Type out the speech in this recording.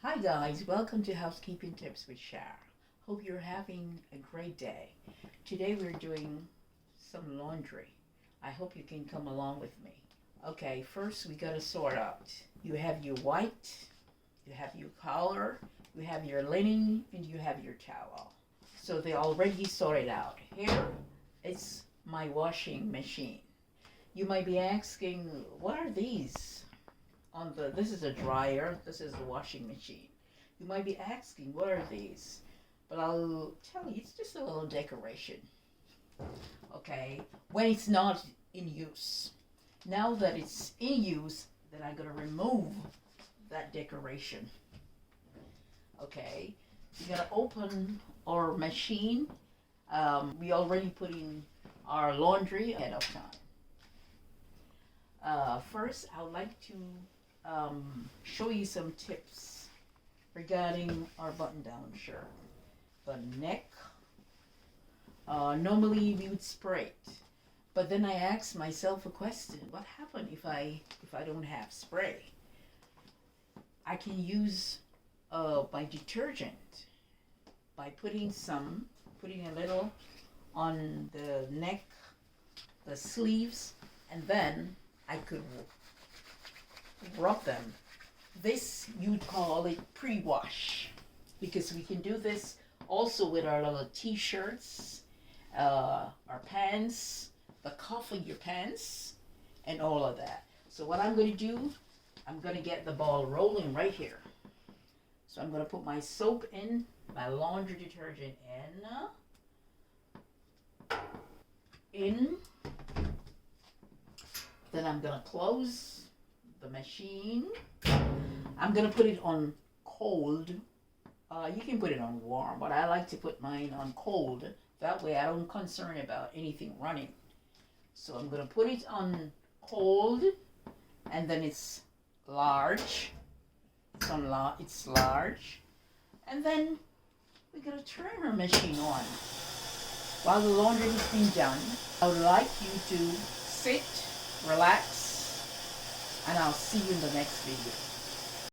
Hi guys, welcome to Housekeeping Tips with Shar. Hope you're having a great day. Today we're doing some laundry. I hope you can come along with me. Okay, first we gotta sort out. You have your white, you have your collar, you have your linen, and you have your towel. So they're already sorted out. Here, it's my washing machine. You might be asking, what are these? This is a dryer, this is the washing machine. You might be asking, what are these? But I'll tell you, it's just a little decoration. Okay, when it's not in use. Now that it's in use, then I'm gonna remove that decoration. Okay, we're gonna open our machine. We already put in our laundry ahead of time. First, I would like to show you some tips regarding our button-down shirt. The neck, normally we would spray it, but then I asked myself a question: what happens if I don't have spray? I can use my detergent by putting a little on the neck, the sleeves, and then I could rub them. This, you'd call it pre-wash, because we can do this also with our little t-shirts, our pants, the cuff of your pants, and all of that. So what I'm going to do, I'm going to get the ball rolling right here. So I'm going to put my soap in, my laundry detergent in. Then I'm going to close the machine. I'm going to put it on cold. You can put it on warm, but I like to put mine on cold. That way I don't concern about anything running. So I'm going to put it on cold, and then it's large. It's large. And then we're going to turn our machine on. While the laundry is being done, I would like you to sit, relax, and I'll see you in the next video.